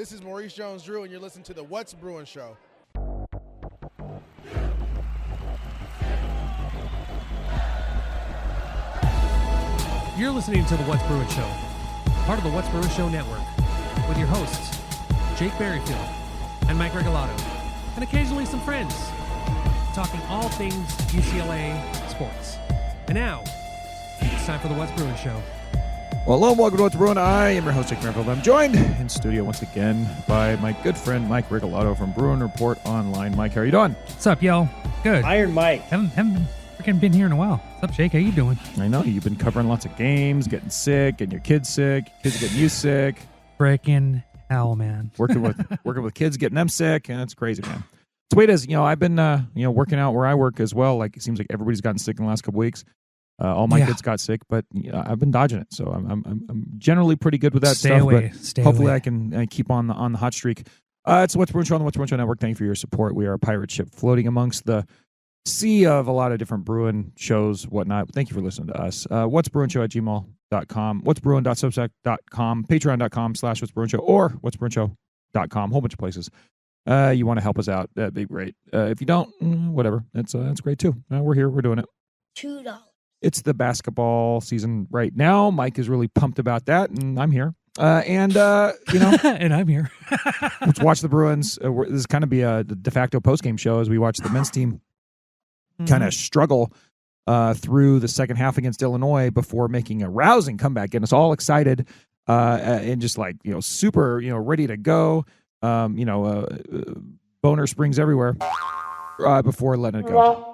This is Maurice Jones-Drew, and you're listening to the What's Bruin Show. You're listening to the What's Bruin Show, part of the What's Bruin Show network, with your hosts, Jake Berryfield and Mike Regalado, and occasionally some friends, talking all things UCLA sports. And now, it's time for the What's Bruin Show. Well, hello and welcome to What's Bruin. I am your host, Jake Berryfield. I'm joined in studio once again by my good friend, Mike Regalado from Bruin Report Online. Mike, how are you doing? What's up, yo? Good. Iron Mike. Haven't been here in a while. What's up, Jake? How you doing? I know you've been covering lots of games, getting sick, getting your kids sick, kids getting you sick. Frickin' hell, man. Working with kids, getting them sick, and it's crazy, man. It's the way it is. I've been working out where I work as well. Like, it seems like everybody's gotten sick in the last couple weeks. All my kids got sick, but I've been dodging it, so I'm generally pretty good with that stuff. But hopefully, I can keep on the hot streak. It's What's Bruin Show on the What's Bruin Show Network. Thank you for your support. We are a pirate ship floating amongst the sea of a lot of different Bruin shows, whatnot. Thank you for listening to us. What's Bruin Show at gmail.com, what's Bruin.substack.com, patreon.com/What's Bruin Show, or what's BruinShow.com. Whole bunch of places. You want to help us out? That'd be great. If you don't, whatever. That's great too. We're here. We're doing it. $2. It's the basketball season right now. Mike is really pumped about that, and I'm here. And I'm here. Let's watch the Bruins. This is kind of be a de facto postgame show as we watch the men's team kind of struggle through the second half against Illinois before making a rousing comeback, getting us all excited and just super ready to go. Boner springs everywhere. Before letting it go.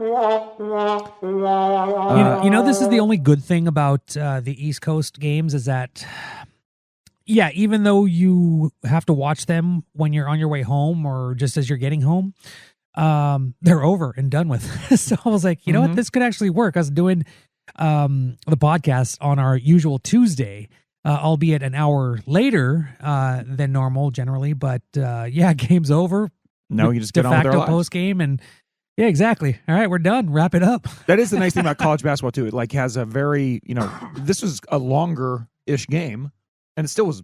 This is the only good thing about the East Coast games is that, even though you have to watch them when you're on your way home or just as you're getting home, they're over and done with. So I was like, you know what, this could actually work. I was doing the podcast on our usual Tuesday, albeit an hour later than normal generally. But game's over. No, you just get on with our lives. Post game and exactly. All right, we're done. Wrap it up. That is the nice thing about college basketball too. It has a very this was a longer-ish game, and it still was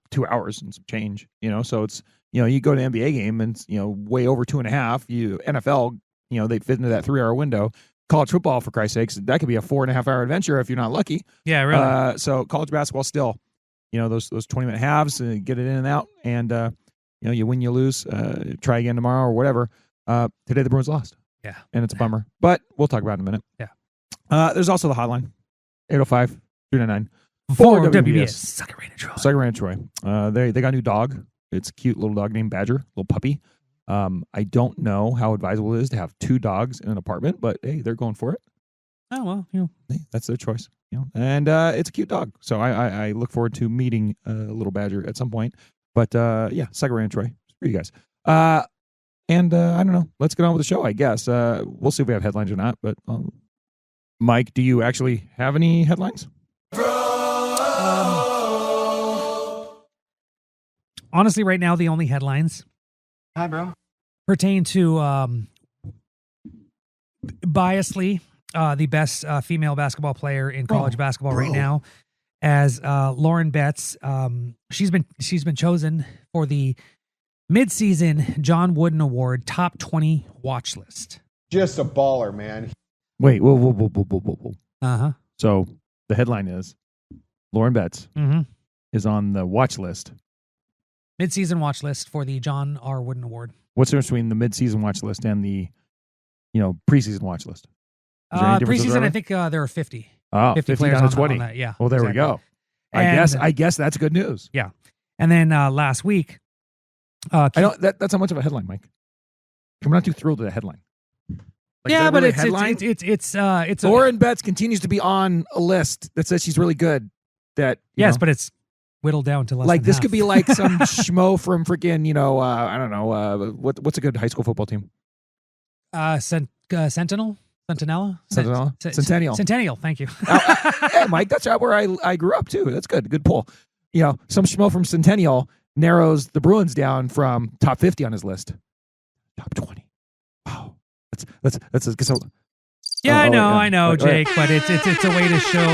2 hours and some change. So it's you go to an NBA game and it's way over 2.5. NFL they fit into that 3-hour window. College football, for Christ's sakes, that could be a 4.5-hour adventure if you're not lucky. Yeah, really. So college basketball still, those 20-minute halves, get it in and out, and you win, you lose, try again tomorrow or whatever. Today the Bruins lost. Yeah. And it's a bummer. But we'll talk about it in a minute. Yeah. There's also the hotline, 805-399. For WBS. Sucker Ran Troy. They got a new dog. It's a cute little dog named Badger, little puppy. I don't know how advisable it is to have 2 dogs in an apartment, but hey, they're going for it. Oh, well, Hey, that's their choice. And it's a cute dog. So I look forward to meeting little Badger at some point. But Sucker Ran Troy for you guys. And I don't know. Let's get on with the show, I guess. We'll see if we have headlines or not. But Mike, do you actually have any headlines? Honestly, right now, the only headlines pertain to biasly the best female basketball player in college basketball right now, as Lauren Betts. She's been chosen for the mid-season John Wooden Award top 20 watch list. Just a baller, man. Wait, whoa. Uh-huh. So the headline is Lauren Betts is on the watch list. Mid-season watch list for the John R. Wooden Award. What's the difference between the mid-season watch list and the preseason watch list? Is there any difference Preseason, I think there are 50. Oh, 50 50 players down to 20. on that. Yeah. Well, there exactly. we go. I guess that's good news. Yeah. And then last week, that's how much of a headline, Mike. I'm not too thrilled with the headline. But it's Lauren Betts continues to be on a list that says she's really good. But it's whittled down to less. Like than this half. could be like some schmo from freaking I don't know what's a good high school football team? Sentinel. Centennial. Thank you. Hey, Mike, that's where I grew up too. That's good. Good pull. Some schmo from Centennial narrows the Bruins down from top 50 on his list. Top 20. Wow. That's so. Yeah, I know, Jake, but it's a way to show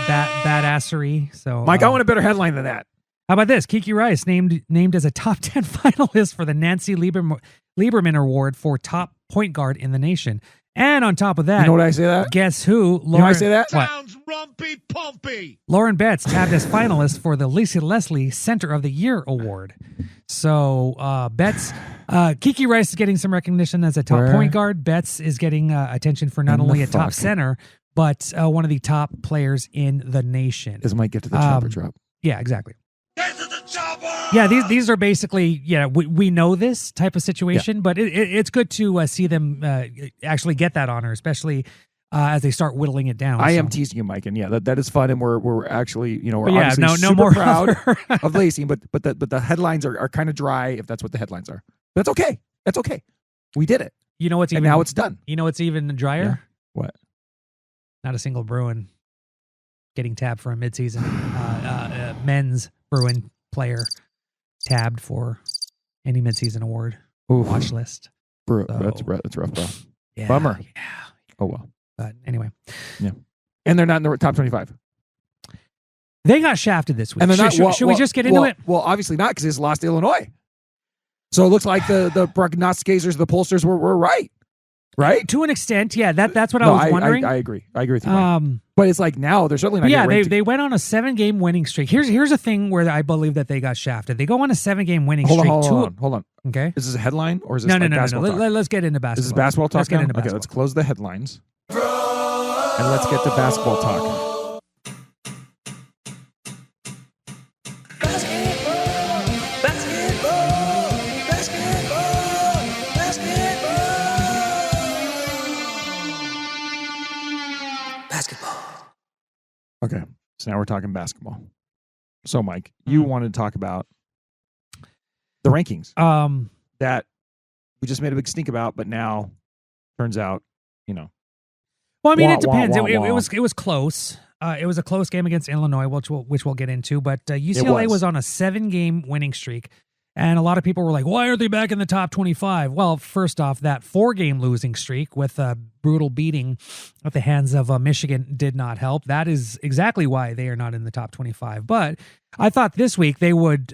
badassery. So, Mike, I want a better headline than that. How about this? Kiki Rice named as a top 10 finalist for the Nancy Lieberman Award for top point guard in the nation. And on top of that, You know what I say that? guess who? You know why I say that? What? Sounds rumpy pumpy. Lauren Betts tabbed as finalist for the Lacey Leslie Center of the Year Award. So Betts, Kiki Rice is getting some recognition as a top point guard. Betts is getting attention for not only a top center, but one of the top players in the nation. This might get to the chopper drop. Yeah, exactly. Get to the chopper. Yeah, these are basically, we know this type of situation, but it's good to see them actually get that honor, especially as they start whittling it down. I am teasing you, Mike, and that is fun, and we're actually, we're But yeah, obviously no super more proud of Lacey, but the headlines are kind of dry if that's what the headlines are. That's okay. That's okay. We did it. You know what's And even, now it's done. You know what's even drier? Yeah. What? Not a single Bruin getting tabbed for a midseason men's Bruin player tabbed for any midseason award watch list. Bro, So- that's rough, bro. Yeah, Bummer. Yeah. Oh well. But anyway, And they're not in the top 25. they got shafted this week. And they're not. Should we just get into it? Well, obviously not, because they just lost to Illinois. So it looks like the prognosticators, the pollsters were right. Right? To an extent, yeah. That's what No, I was wondering. I agree. I agree with you. Mike. But it's like now they're certainly not. But yeah, getting ranked. they went on a 7-game winning streak. Here's a thing where I believe that they got shafted. They go on a 7-game winning streak. Hold on. Okay. Is this a headline or is this No. basketball talk? Let's get into basketball. This is basketball talk. Let's get now? into Okay, basketball. let's close the headlines and let's get to basketball talk. Okay, so now we're talking basketball. So, Mike, you wanted to talk about the rankings that we just made a big stink about, but now turns out, Well, I mean, Wah, it depends. wah, wah, wah. It was close. It was a close game against Illinois, which we'll get into. But UCLA was on a 7-game winning streak, and a lot of people were like, "Why aren't they back in the top 25?" Well, first off, that 4-game losing streak with a brutal beating at the hands of Michigan did not help. That is exactly why they are not in the top 25. But I thought this week they would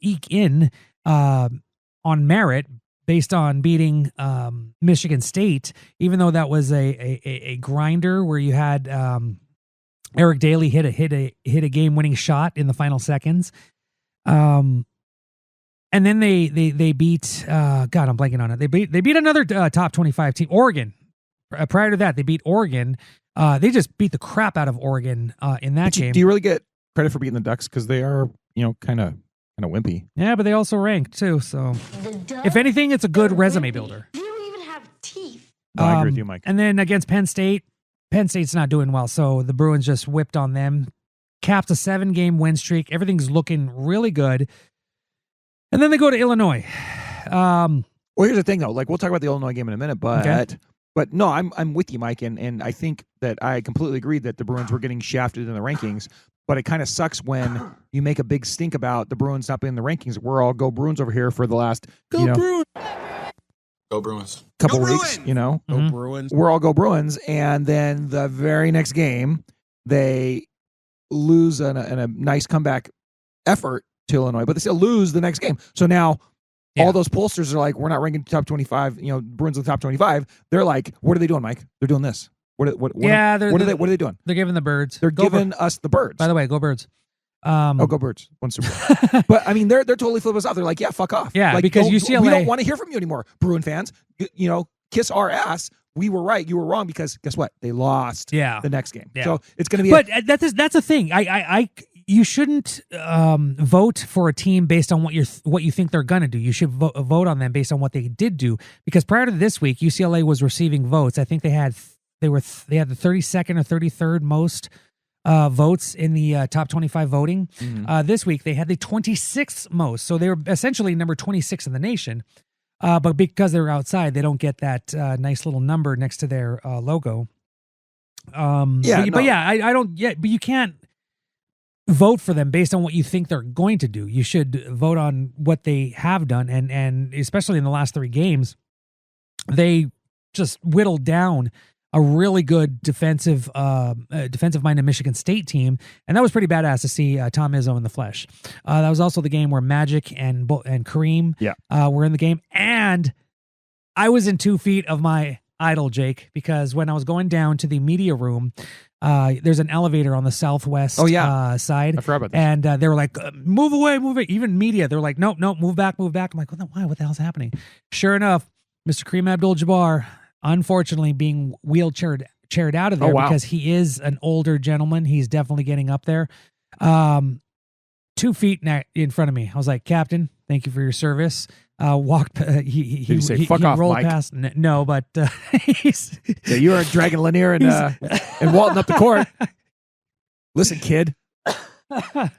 eke in on merit based on beating Michigan State, even though that was a grinder where you had Eric Daly hit a game-winning shot in the final seconds. And then they beat God, I'm blanking on it. They beat another top 25 team, Oregon. Prior to that, they beat Oregon. They just beat the crap out of Oregon in that game. Do you really get credit for beating the Ducks, because they are, kind of wimpy? Yeah, but they also ranked too. So if anything, it's a good resume builder. You don't even have teeth. No, I agree with you, Mike. And then against Penn State's not doing well. So the Bruins just whipped on them, capped a 7-game win streak. Everything's looking really good. And then they go to Illinois. Well, here's the thing, though. Like, we'll talk about the Illinois game in a minute, but no, I'm with you, Mike, and I think that I completely agree that the Bruins were getting shafted in the rankings. But it kind of sucks when you make a big stink about the Bruins not being in the rankings. We're all go Bruins over here for the last Bruins. Go Bruins. couple Go weeks. Bruins! Go Mhm. Bruins. We're all go Bruins, and then the very next game they lose in a nice comeback effort to Illinois, but they still lose the next game. So now all those pollsters are like, we're not ranking top 25. Bruins in the top 25. They're like, what are they doing, Mike? They're doing this. What are they doing? They're giving the birds. They're Go giving us the birds. By the way, go birds. Go Birds! One Super Bowl. But I mean, they're totally flipping us off. They're like, yeah, fuck off. Yeah, like, because we UCLA don't want to hear from you anymore, Bruin fans. Kiss our ass. We were right. You were wrong, because guess what? They lost. Yeah. The next game. Yeah. So it's going to be. But that's a thing. You shouldn't vote for a team based on what you think they're gonna do. You should vote on them based on what they did do. Because prior to this week, UCLA was receiving votes. I think they had the 32nd or 33rd most votes in the top 25 voting. Mhm. This week they had the 26th most, so they were essentially number 26 in the nation. But because they're outside, they don't get that nice little number next to their logo. But you can't vote for them based on what you think they're going to do. You should vote on what they have done, and especially in the last 3 games, they just whittled down a really good defensive-minded Michigan State team, and that was pretty badass to see Tom Izzo in the flesh. That was also the game where Magic and Kareem were in the game, and I was in 2 feet of my idol, Jake, because when I was going down to the media room, there's an elevator on the southwest side. I forgot about this. And they were like, move away. Even media, they were like, nope, move back. I'm like, why? What the hell's happening? Sure enough, Mr. Kareem Abdul-Jabbar, unfortunately, being wheelchaired out of there because he is an older gentleman. He's definitely getting up there. 2 feet in front of me. I was like, Captain, thank you for your service. Walked. He say, "Fuck off, rolled Mike"? past. No, but he's. Yeah, you were dragging Lanier and Walton up the court. Listen, kid. But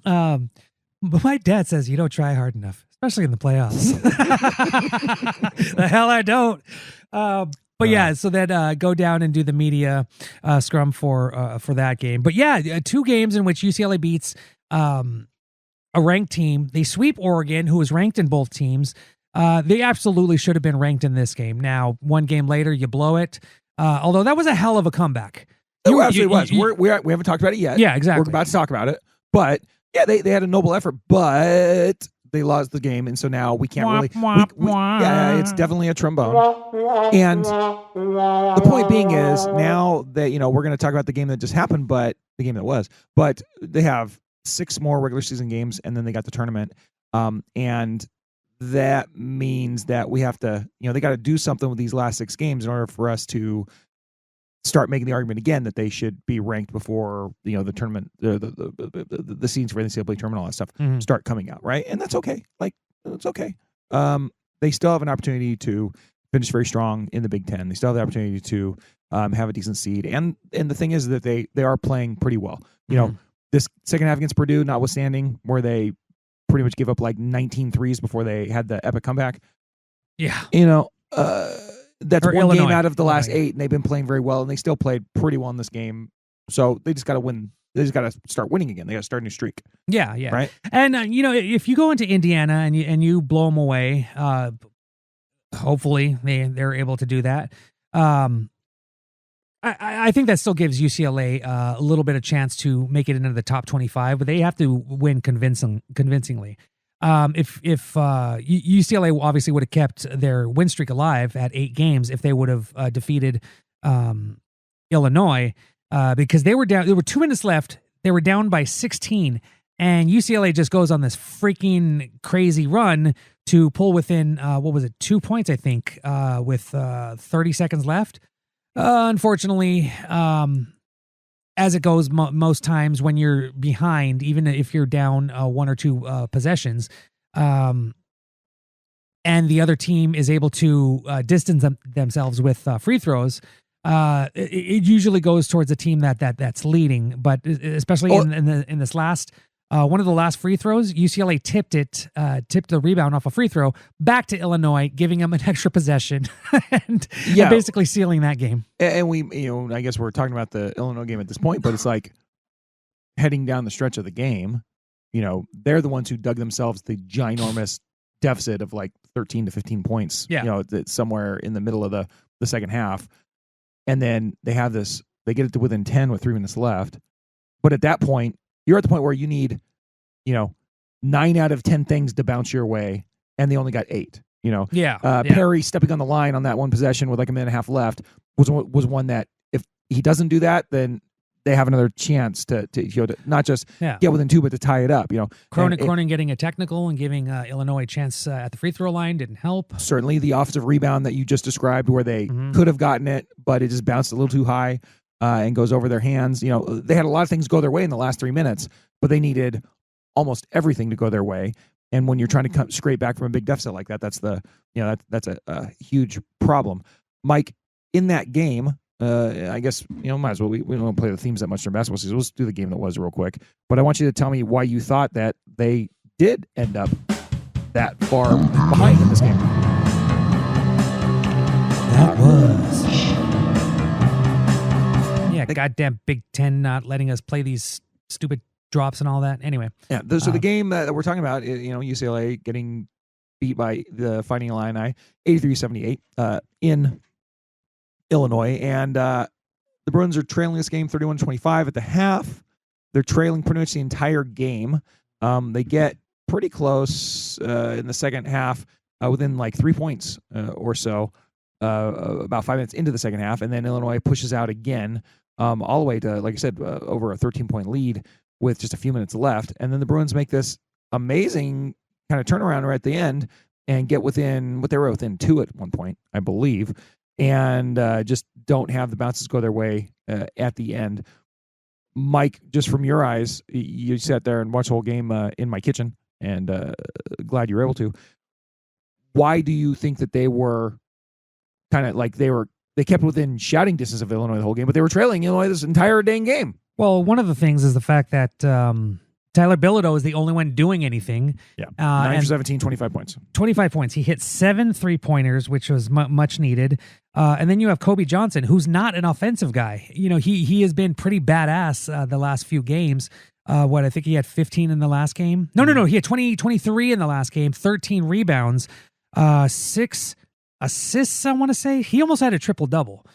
my dad says you don't try hard enough, especially in the playoffs. The hell I don't. But yeah, so then go down and do the media scrum for that game. But yeah, 2 games in which UCLA beats a ranked team. They sweep Oregon, who was ranked in both teams. They absolutely should have been ranked in this game. Now, 1 game later, you blow it. Although that was a hell of a comeback. It absolutely was. We haven't talked about it yet. Yeah, exactly. We're about to talk about it. But yeah, they had a noble effort, but they lost the game, and so now we can't really. Yeah, it's definitely a trombone. And the point being is now that we're going to talk about the game that just happened, but the game that was, but they have 6 more regular season games, and then they got the tournament, and that means that we have to, they got to do something with these last 6 games in order for us to start making the argument again that they should be ranked before the tournament, the scenes for the NCAA tournament, all that stuff start coming out, right? And that's okay. It's okay. They still have an opportunity to finish very strong in the Big Ten. They still have the opportunity to have a decent seed, and the thing is that they are playing pretty well. This second half against Purdue, notwithstanding, where they pretty much gave up like 19 threes before they had the epic comeback. Yeah. That's Or 1 Illinois. game out of the last 8, and they've been playing very well, and they still played pretty well in this game. So they just got to win. They just got to start winning again. They got to start a new streak. Yeah. Right? And, if you go into Indiana and you blow them away, hopefully they're able to do that. I think that still gives UCLA a little bit of chance to make it into the top 25, but they have to win convincingly. If UCLA obviously would have kept their win streak alive at 8 games if they would have defeated Illinois, because they were down. There were 2 minutes left. They were down by 16, and UCLA just goes on this freaking crazy run to pull within 2 points, I think, with 30 seconds left. Unfortunately, as it goes most times when you're behind, even if you're down 1 or 2 possessions, and the other team is able to distance themselves with free throws, it usually goes towards a team that's leading. But especially in this last one of the last free throws, UCLA tipped the rebound off a free throw back to Illinois, giving them an extra possession and basically sealing that game. And we, I guess we're talking about the Illinois game at this point, but it's like heading down the stretch of the game, they're the ones who dug themselves the ginormous deficit of like 13 to 15 points, somewhere in the middle of the second half. And then they get it to within 10 with 3 minutes left. But at that point, you're at the point where you need, 9 out of 10 things to bounce your way, and they only got 8. Perry stepping on the line on that one possession with like a minute and a half left was one that if he doesn't do that, then they have another chance to not just get within 2, but to tie it up. Cronin getting a technical and giving Illinois a chance at the free throw line didn't help. Certainly, the offensive rebound that you just described, where they could have gotten it, but it just bounced a little too high. And goes over their hands. They had a lot of things go their way in the last 3 minutes, but they needed almost everything to go their way. And when you're trying to come straight back from a big deficit like that, that's that's a huge problem. Mike, in that game, I guess might as well. We don't play the themes that much during basketball season. Let's do the game that was real quick. But I want you to tell me why you thought that they did end up that far behind in this game. That was. Yeah, goddamn Big Ten not letting us play these stupid drops and all that. Anyway. Yeah, so the game that we're talking about, UCLA getting beat by the Fighting Illini, 83-78, in Illinois, and the Bruins are trailing this game 31-25 at the half. They're trailing pretty much the entire game. They get pretty close in the second half, within like 3 points or so, about 5 minutes into the second half, and then Illinois pushes out again, all the way to, like I said, over a 13-point lead with just a few minutes left, and then the Bruins make this amazing kind of turnaround right at the end and get within what they were within 2 at one point, I believe, and just don't have the bounces go their way at the end. Mike, just from your eyes, you sat there and watched the whole game in my kitchen, and glad you were able to. Why do you think that they were kind of like they kept within shouting distance of Illinois the whole game, but they were trailing Illinois this entire dang game? Well, one of the things is the fact that Tyler Bilodeau is the only one doing anything. Yeah, 9 for 17, 25 points. 25 points. He hit 7 3-pointers, which was much needed. And then you have Kobe Johnson, who's not an offensive guy. You know, he has been pretty badass the last few games. I think he had 15 in the last game. No. He had 23 in the last game, 13 rebounds, 6 assists, I want to say. He almost had a triple-double.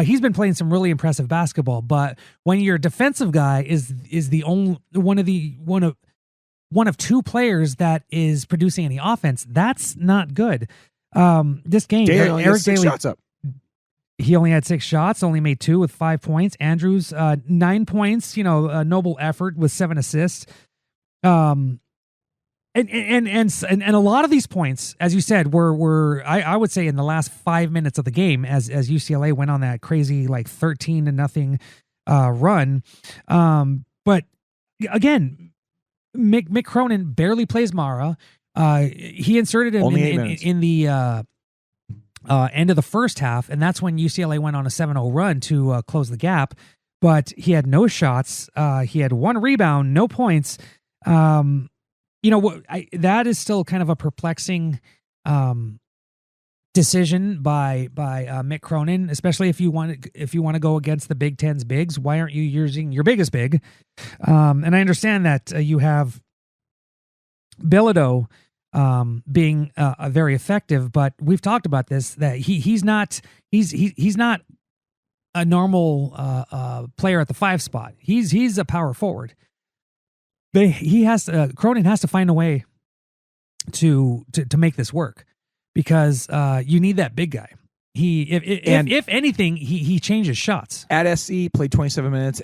He's been playing some really impressive basketball, but when your defensive guy is the only one of 2 players that is producing any offense, that's not good. This game, Eric Daly, shots up. He only had 6 shots, only made 2 with 5 points. Andrews, 9 points. A noble effort with 7 assists. And a lot of these points, as you said, were I would say in the last 5 minutes of the game, as UCLA went on that crazy like 13-0 run. But again, Mick Cronin barely plays Mara. He inserted him in the end of the first half, and that's when UCLA went on a 7-0 run to close the gap. But he had no shots. He had 1 rebound, no points. That is still kind of a perplexing decision by Mick Cronin, especially if you want to go against the Big Ten's bigs. Why aren't you using your biggest big? And I understand that you have Bilodeau being very effective, but we've talked about this, that he's not a normal player at the 5 spot. He's a power forward. Cronin has to find a way to make this work, because you need that big guy. If anything, he changes shots. At SC, played 27 minutes,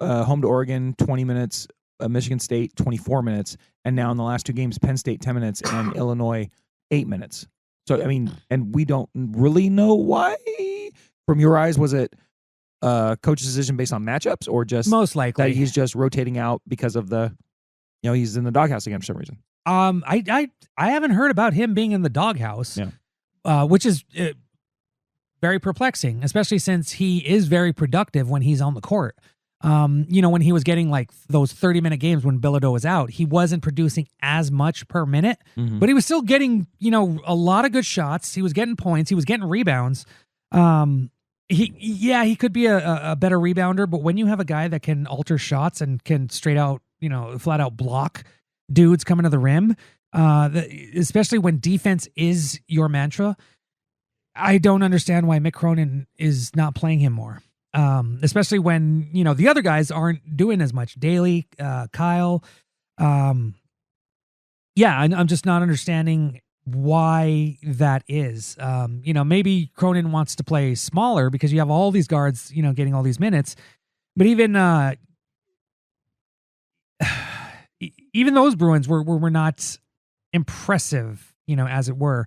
home to Oregon, 20 minutes, Michigan State, 24 minutes, and now in the last 2 games, Penn State, 10 minutes, and Illinois, 8 minutes. So, I mean, and we don't really know why. From your eyes, was it coach's decision based on matchups, or just most likely that he's just rotating out because of he's in the doghouse again for some reason? I haven't heard about him being in the doghouse, which is very perplexing, especially since he is very productive when he's on the court. When he was getting like those 30-minute games when Bilodeau was out, he wasn't producing as much per minute, but he was still getting, a lot of good shots. He was getting points. He was getting rebounds. He could be a better rebounder, but when you have a guy that can alter shots and can straight out, flat out block dudes coming to the rim, especially when defense is your mantra, I don't understand why Mick Cronin is not playing him more. Especially when, the other guys aren't doing as much. Daly, Kyle. I'm just not understanding why that is. Maybe Cronin wants to play smaller because you have all these guards, getting all these minutes. But even those Bruins were not impressive, as it were.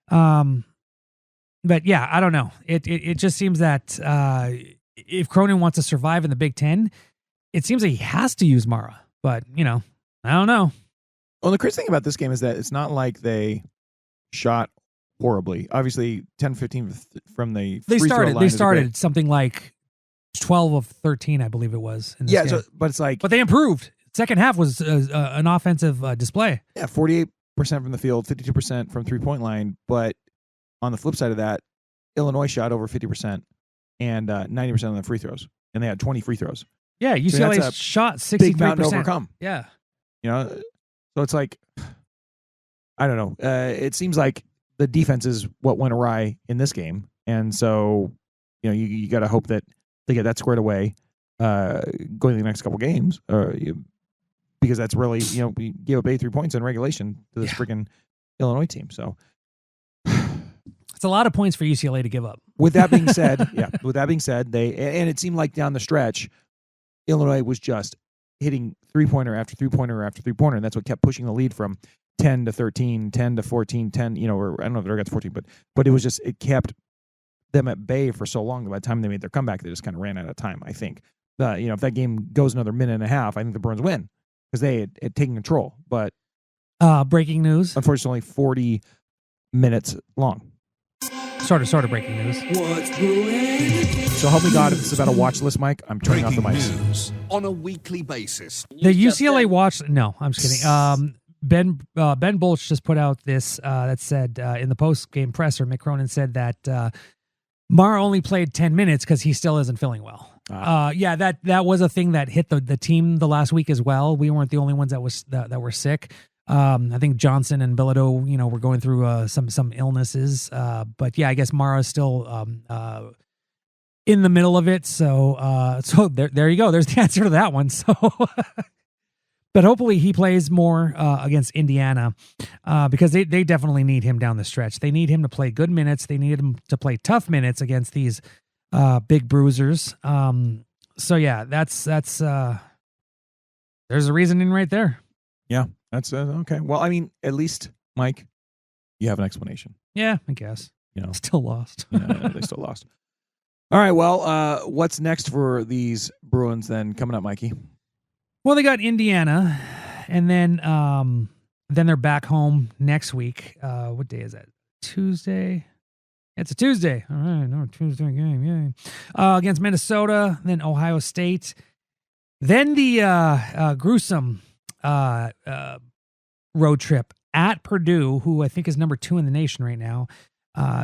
But yeah, I don't know. It just seems that if Cronin wants to survive in the Big Ten, it seems that he has to use Mara. But, I don't know. Well, the crazy thing about this game is that it's not like they shot horribly. Obviously, 10-15 from the free throw line. They started something like 12 of 13, I believe it was. In this game. But it's like... But they improved. Second half was an offensive display. Yeah, 48% from the field, 52% from three-point line. But on the flip side of that, Illinois shot over 50% and 90% on the free throws. And they had 20 free throws. Yeah, UCLA shot 63%. Big mountain to overcome. Yeah. So it's like, I don't know. It seems like the defense is what went awry in this game. And so you got to hope that they get that squared away going to the next couple games, because that's really, we gave up 83 points in regulation to this freaking Illinois team. So it's a lot of points for UCLA to give up. with that being said, and it seemed like down the stretch, Illinois was just hitting 3-pointer after 3-pointer after 3-pointer, and that's what kept pushing the lead from 10 to 13, 10 to 14, 10, or I don't know if they got to 14, but it kept them at bay for so long that by the time they made their comeback, they just kind of ran out of time, I think. If that game goes another minute and a half, I think the Bruins win because they had taken control. But breaking news. Unfortunately, 40 minutes long. Sort of breaking news. What's brewing? So help me God, if this is about a watch list, Mike, I'm turning off the mics. News on a weekly basis. The UCLA watch. No, I'm just kidding. Ben Bolch just put out this that said in the post game presser, Mick Cronin said that Mar only played 10 minutes because he still isn't feeling well. Yeah, that was a thing that hit the team the last week as well. We weren't the only ones that were sick. I think Johnson and Bilodeau, were going through some illnesses. But yeah, I guess Mara's still in the middle of it. So there you go. There's the answer to that one. So. But hopefully he plays more against Indiana because they definitely need him down the stretch. They need him to play good minutes. They need him to play tough minutes against these big bruisers. So yeah, that's there's a reasoning right there. Yeah, that's okay. Well, I mean, at least, Mike, you have an explanation. Yeah, I guess. Still lost. Yeah, they still lost. All right, well, what's next for these Bruins then coming up, Mikey? Well, they got Indiana, and then they're back home next week. What day is that? Tuesday? It's a Tuesday. All right, no Tuesday game. Yay. Against Minnesota, then Ohio State. Then the gruesome road trip at Purdue, who I think is number 2 in the nation right now.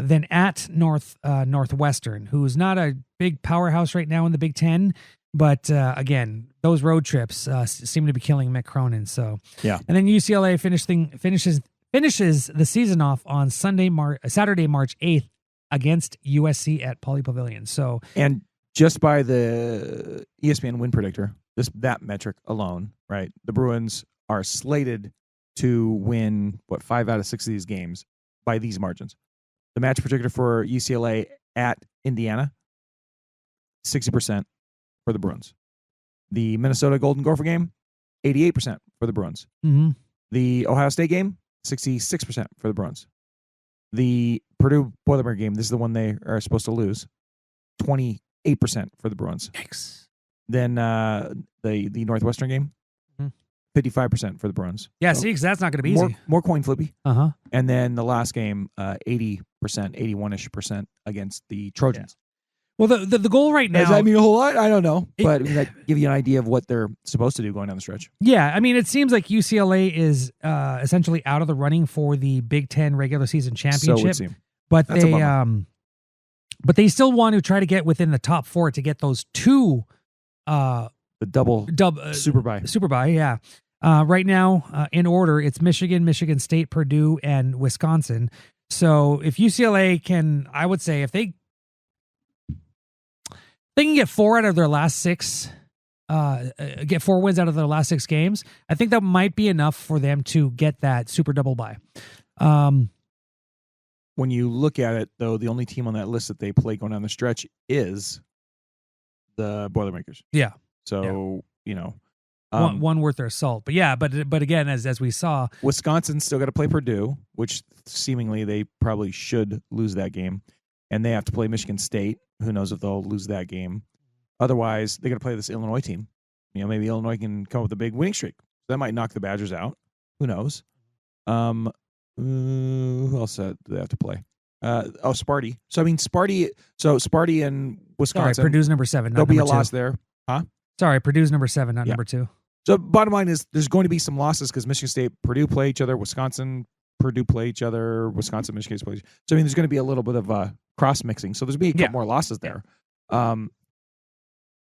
Then at Northwestern, who's not a big powerhouse right now in the Big Ten. But again, those road trips seem to be killing Mick Cronin. So yeah, and then UCLA finishes the season off on Saturday, March 8th against USC at Pauley Pavilion. So and just by the ESPN win predictor, that metric alone, right? The Bruins are slated to win 5 out of 6 of these games by these margins. The match predictor for UCLA at Indiana, 60%. For the Bruins. The Minnesota Golden Gopher game, 88% for the Bruins. Mm-hmm. The Ohio State game, 66% for the Bruins. The Purdue Boilermaker game, this is the one they are supposed to lose, 28% for the Bruins. Yikes. Then the Northwestern game, 55% for the Bruins. Yeah, see, because that's not going to be easy. More coin flippy. Uh-huh. And then the last game, 80%, 81-ish% against the Trojans. Yeah. Well, the goal right now... Does that mean a whole lot? I don't know. But that give you an idea of what they're supposed to do going down the stretch. Yeah, I mean, it seems like UCLA is essentially out of the running for the Big Ten regular season championship. So it would seem. But they still want to try to get within the top 4 to get those 2... the double super bye. Super bye, yeah. Right now, in order, it's Michigan, Michigan State, Purdue, and Wisconsin. So if UCLA can, I would say, if they can get 4 out of their last 6, get 4 wins out of their last 6 games, I think that might be enough for them to get that super double bye. When you look at it, though, the only team on that list that they play going down the stretch is the Boilermakers. Yeah. So, one worth their salt. But yeah, but again, as we saw, Wisconsin's still got to play Purdue, which seemingly they probably should lose that game. And they have to play Michigan State. Who knows if they'll lose that game. Otherwise, they got to play this Illinois team. Maybe Illinois can come up with a big winning streak. That might knock the Badgers out. Who knows? Who else do they have to play? Sparty. So, Sparty and Wisconsin. Sorry, Purdue's number 7. There'll be a 2. loss there. Huh? Sorry, Purdue's number 7, not number 2. So, bottom line is there's going to be some losses because Michigan State, Purdue play each other. Wisconsin, Purdue play each other. Wisconsin, Michigan State play each other. So, there's going to be a little bit of cross-mixing. So, there's going to be a couple more losses there.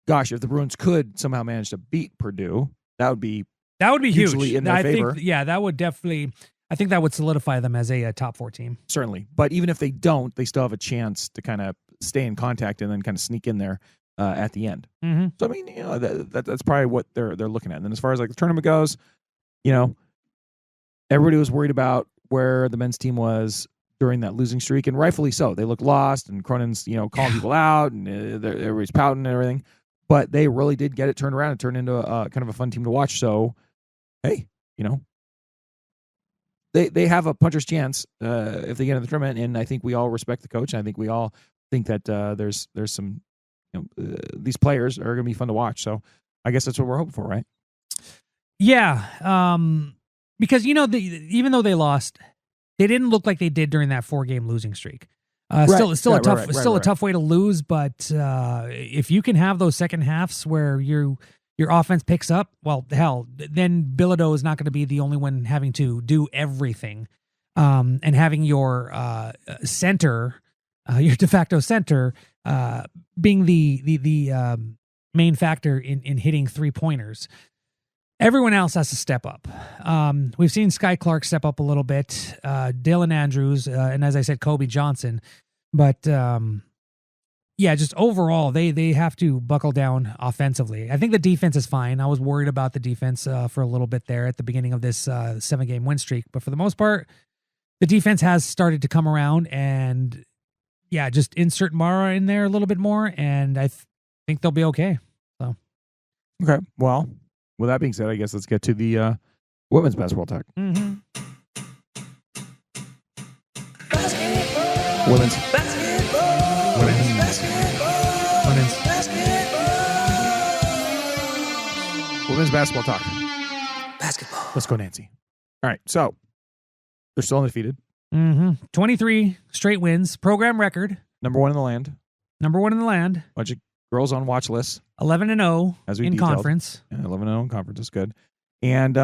Gosh, if the Bruins could somehow manage to beat Purdue, that would be huge. In their favor. That would definitely. I think that would solidify them as a top 4 team. Certainly, but even if they don't, they still have a chance to kind of stay in contact and then kind of sneak in there at the end. Mm-hmm. So I mean, that's probably what they're looking at. And then as far as like the tournament goes, everybody was worried about where the men's team was during that losing streak, and rightfully so. They looked lost, and Cronin's calling people out, and everybody's pouting and everything. But they really did get it turned around and turned into a kind of a fun team to watch. So, hey, they have a puncher's chance if they get in the tournament, and I think we all respect the coach. And I think we all think that there's some these players are going to be fun to watch. So I guess that's what we're hoping for, right? Yeah, because even though they lost, they didn't look like they did during that 4-game losing streak. Still a tough way to lose, but if you can have those second halves where your offense picks up, well, hell, then Bilodeau is not going to be the only one having to do everything, and having your center, your de facto center, being the main factor in hitting 3-pointers. Everyone else has to step up. We've seen Sky Clark step up a little bit, Dylan Andrews, and as I said, Kobe Johnson. But just overall, they have to buckle down offensively. I think the defense is fine. I was worried about the defense for a little bit there at the beginning of this 7-game win streak. But for the most part, the defense has started to come around. And, just insert Mara in there a little bit more, and I think they'll be okay. So, okay, well, with that being said, I guess let's get to the women's basketball talk. Mm-hmm. Women's basketball talk. Basketball. Let's go, Nancy. All right, so they're still undefeated. 23 straight wins, program record. Number one in the land. Bunch of girls on watch lists. 11-0 as we in detailed. conference. Yeah, 11-0 in conference is good. And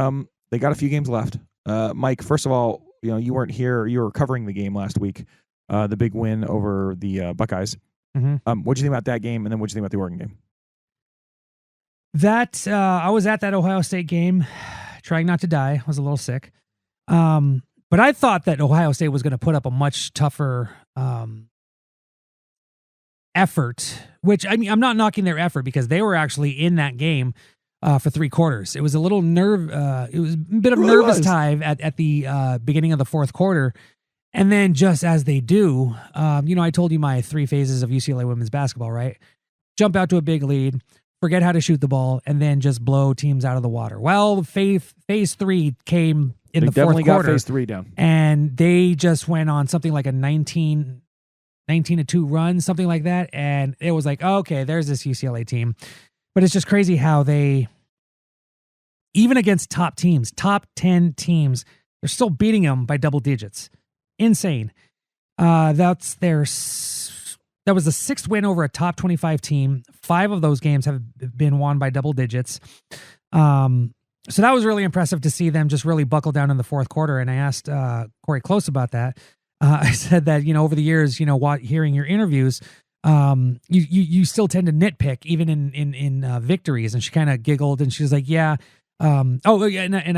they got a few games left. Mike, first of all, you weren't here. You were covering the game last week, the big win over the Buckeyes. Mm-hmm. What'd you think about that game, and then what'd you think about the Oregon game? That I was at that Ohio State game, trying not to die. I was a little sick. But I thought that Ohio State was going to put up a much tougher effort, which I mean, I'm not knocking their effort because they were actually in that game for 3 quarters. It was a little it was a bit of nervous time at the beginning of the 4th quarter. And then just as they do, I told you my 3 phases of UCLA women's basketball, right? Jump out to a big lead, forget how to shoot the ball, and then just blow teams out of the water. Well, phase 3 came in the 4th quarter. They definitely got phase 3 down. And they just went on something like a 19-2 run, something like that. And it was like, okay, there's this UCLA team. But it's just crazy how they, even against top teams, top 10 teams, they're still beating them by double digits. Insane. That was the 6th win over a top 25 team. 5 of those games have been won by double digits. So that was really impressive to see them just really buckle down in the 4th quarter. And I asked Corey Close about that. I said that, over the years, hearing your interviews, you still tend to nitpick even in victories. And she kind of giggled and she was like, yeah. And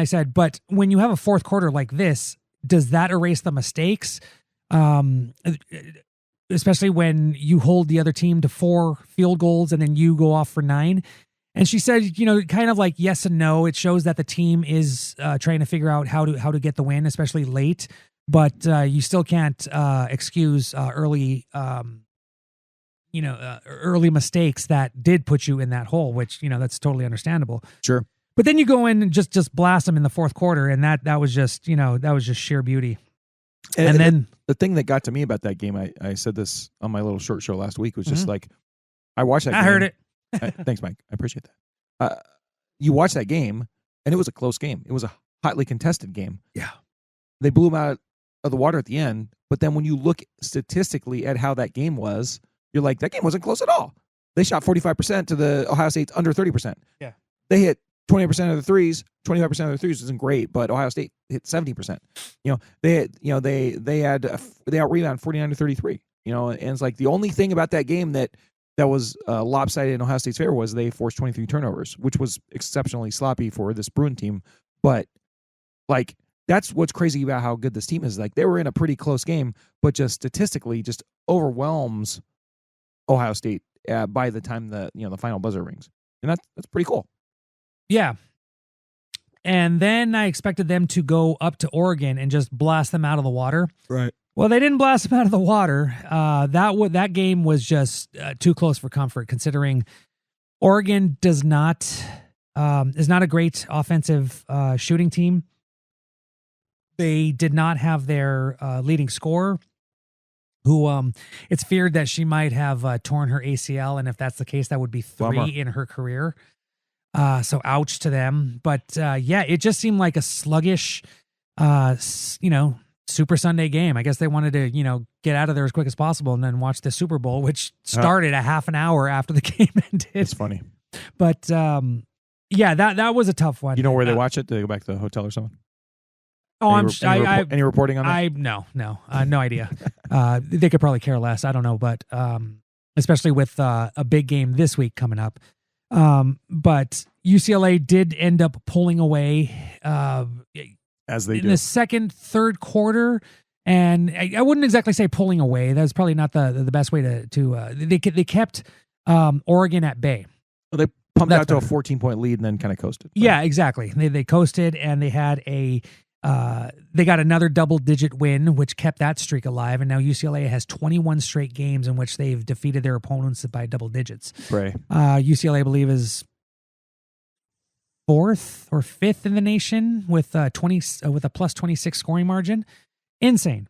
I said, but when you have a 4th quarter like this, does that erase the mistakes? Especially when you hold the other team to 4 field goals and then you go off for 9. And she said, kind of like yes and no. It shows that the team is trying to figure out how to get the win, especially late. But you still can't excuse early mistakes that did put you in that hole, which that's totally understandable. Sure. But then you go in and just blast them in the 4th quarter, and that was just sheer beauty. And then the thing that got to me about that game, I said this on my little short show last week, was just like, I watched that game. I heard it. Thanks, Mike. I appreciate that. You watch that game, and it was a close game. It was a hotly contested game. Yeah. They blew them out of the water at the end, but then when you look statistically at how that game was, you're like, that game wasn't close at all. They shot 45% to the Ohio State's under 30%. Yeah. They hit 20% of the threes. 25% of the threes isn't great, but Ohio State hit 70%. They out rebound 49 to 33. And it's like the only thing about that game that was lopsided in Ohio State's favor was they forced 23 turnovers, which was exceptionally sloppy for this Bruin team. But like, that's what's crazy about how good this team is. Like, they were in a pretty close game, but just statistically just overwhelms Ohio State by the time the final buzzer rings, and that's pretty cool. Yeah. And then I expected them to go up to Oregon and just blast them out of the water. Right. Well, they didn't blast them out of the water. That game was just too close for comfort, considering Oregon is not a great offensive shooting team. They did not have their leading scorer, who it's feared that she might have torn her ACL, and if that's the case, that would be 3 Bummer. in her career. So ouch to them. But it just seemed like a sluggish, Super Sunday game. I guess they wanted to, get out of there as quick as possible and then watch the Super Bowl, which started a half an hour after the game ended. It's funny. But that was a tough one. You know where they watch it? Do they go back to the hotel or something? Oh, any reporting on that? No idea. They could probably care less. I don't know, but especially with a big game this week coming up. But UCLA did end up pulling away as they in do the second, third quarter, and I wouldn't exactly say pulling away. That's probably not the best way to. They kept Oregon at bay. Well, they pumped out to a 14-point lead and then kind of coasted. Right? Yeah, exactly. They coasted, and they had they got another double-digit win, which kept that streak alive. And now UCLA has 21 straight games in which they've defeated their opponents by double digits. Right. UCLA, I believe, is 4th or 5th in the nation with a plus 26 scoring margin. Insane.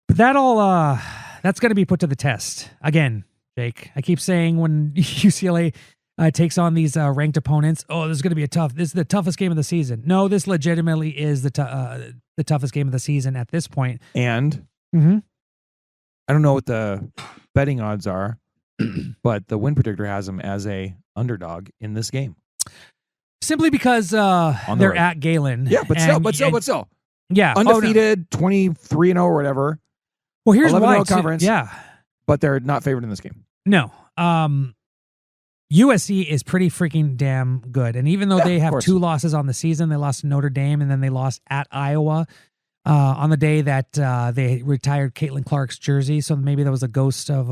But that's going to be put to the test again, Jake. I keep saying when UCLA takes on these ranked opponents, this is going to be this is the toughest game of the season. No, this legitimately is the toughest game of the season at this point. And I don't know what the betting odds are, but the win predictor has them as a underdog in this game. Simply because they're at Galen. Yeah, but still. Yeah. Undefeated, 23-0 or whatever. Well, here's why. Conference. Yeah. But they're not favored in this game. No. USC is pretty freaking damn good. And even though they have 2 losses on the season, they lost to Notre Dame and then they lost at Iowa on the day that they retired Caitlin Clark's jersey. So maybe there was a ghost of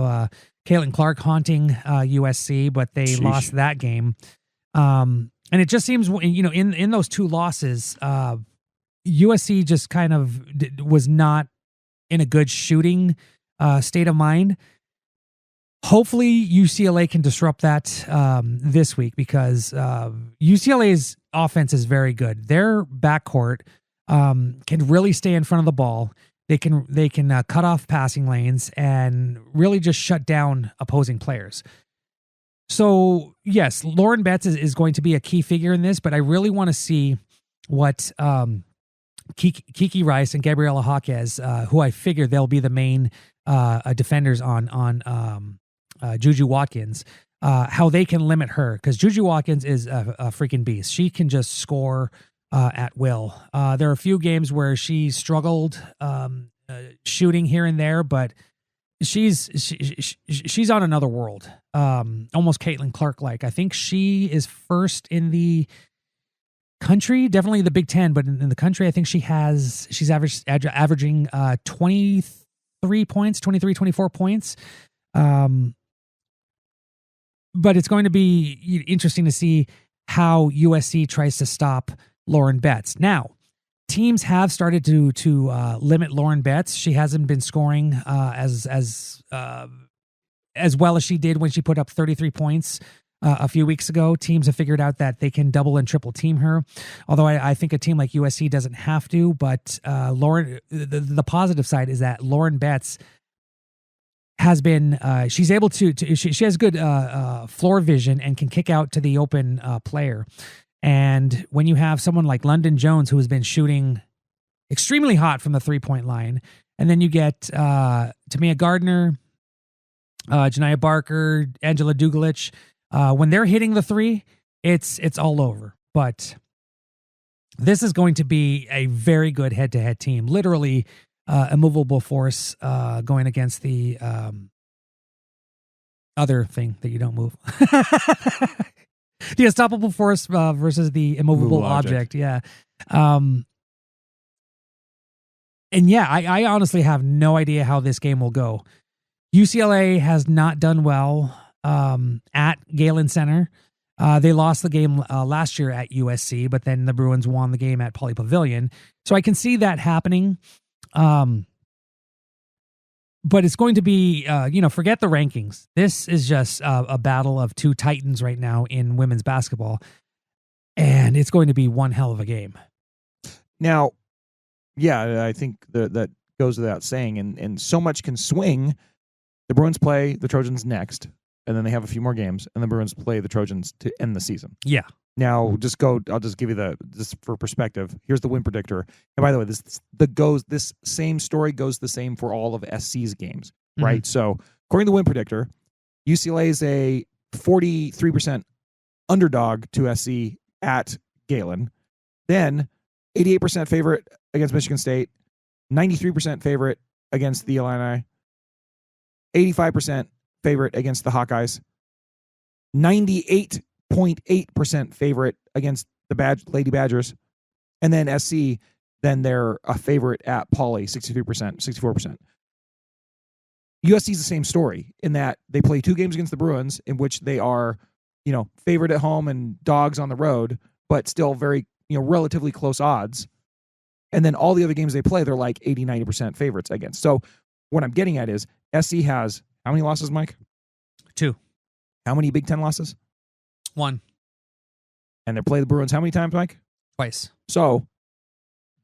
Caitlin Clark haunting USC, but they lost that game. And it just seems, in those 2 losses, USC just kind of was not in a good shooting state of mind. Hopefully UCLA can disrupt that this week because UCLA's offense is very good. Their backcourt can really stay in front of the ball. They can cut off passing lanes and really just shut down opposing players. So yes, Lauren Betts is going to be a key figure in this, but I really want to see what Kiki Rice and Gabriela Jaquez, who I figure they'll be the main defenders on Juju Watkins, how they can limit her, because Juju Watkins is a freaking beast. She can just score at will. There are a few games where she struggled shooting here and there, but she's on another world. Almost Caitlin Clark-like. I think she is first in the country, definitely the Big Ten, but in the country, I think she's averaging 23 points, 24 points. But it's going to be interesting to see how USC tries to stop Lauren Betts. Now, teams have started to limit Lauren Betts. She hasn't been scoring as well as she did when she put up 33 points a few weeks ago. Teams have figured out that they can double and triple team her. Although I think a team like USC doesn't have to. But Lauren, the positive side is that Lauren Betts has been she's able to she has good floor vision and can kick out to the open player. And when you have someone like London Jones, who has been shooting extremely hot from the 3-point line, and then you get Tamia Gardner, Janiyah Barker, Angela Dugalich, when they're hitting the 3, it's all over. But this is going to be a very good head-to-head team. Literally a movable force going against the other thing that you don't move. The unstoppable force versus the immovable object. Yeah. And yeah, I honestly have no idea how this game will go. UCLA has not done well at Galen Center. They lost the game last year at USC, but then the Bruins won the game at Pauley Pavilion. So I can see that happening. But it's going to be, forget the rankings. This is just a battle of two titans right now in women's basketball. And it's going to be one hell of a game. Now, yeah, I think that goes without saying. And so much can swing. The Bruins play the Trojans next, and then they have a few more games, and the Bruins play the Trojans to end the season. Yeah. Now, I'll just give you this for perspective. Here's the win predictor. And by the way, this same story goes the same for all of SC's games, right? So, according to the win predictor, UCLA is a 43% underdog to SC at Galen. Then, 88% favorite against Michigan State, 93% favorite against the Illini, 85% favorite against the Hawkeyes, 98.8% favorite against the Lady Badgers, and then SC, then they're a favorite at Pauley, 63%, 64%. USC is the same story in that they play 2 games against the Bruins in which they are, favored at home and dogs on the road, but still very, relatively close odds. And then all the other games they play, they're like 80, 90% favorites against. So what I'm getting at is SC has how many losses, Mike? 2. How many Big Ten losses? 1. And they play the Bruins how many times, Mike? Twice. So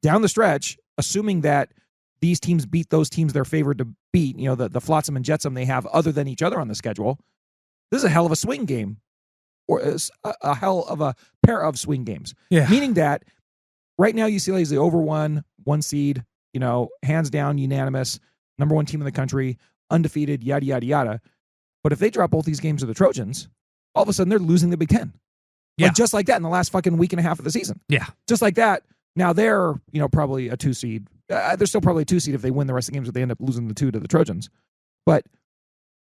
down the stretch, assuming that these teams beat those teams they're favored to beat, the Flotsam and Jetsam they have other than each other on the schedule, this is a hell of a swing game, or a hell of a pair of swing games. Yeah. Meaning that right now UCLA is the over one seed, hands down, unanimous, number 1 team in the country, undefeated, yada, yada, yada. But if they drop both these games to the Trojans, all of a sudden they're losing the Big Ten. Yeah. Like just like that in the last fucking week and a half of the season. Yeah. Just like that. Now they're, probably a 2 seed. They're still probably a 2 seed if they win the rest of the games, but they end up losing the 2 to the Trojans. But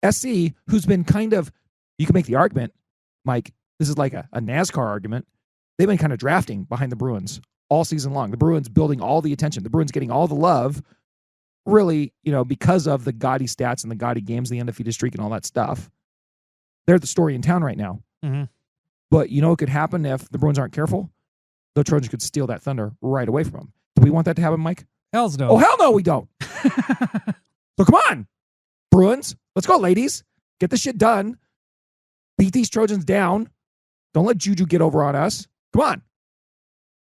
SC, who's been kind of, you can make the argument, Mike, this is like a NASCAR argument. They've been kind of drafting behind the Bruins all season long. The Bruins building all the attention. The Bruins getting all the love, really, because of the gaudy stats and the gaudy games, the undefeated streak and all that stuff. They're the story in town right now. Mm-hmm. But what could happen if the Bruins aren't careful? The Trojans could steal that thunder right away from them. Do we want that to happen, Mike? Hells no. Oh, hell no, we don't. So come on, Bruins. Let's go, ladies. Get this shit done. Beat these Trojans down. Don't let Juju get over on us. Come on.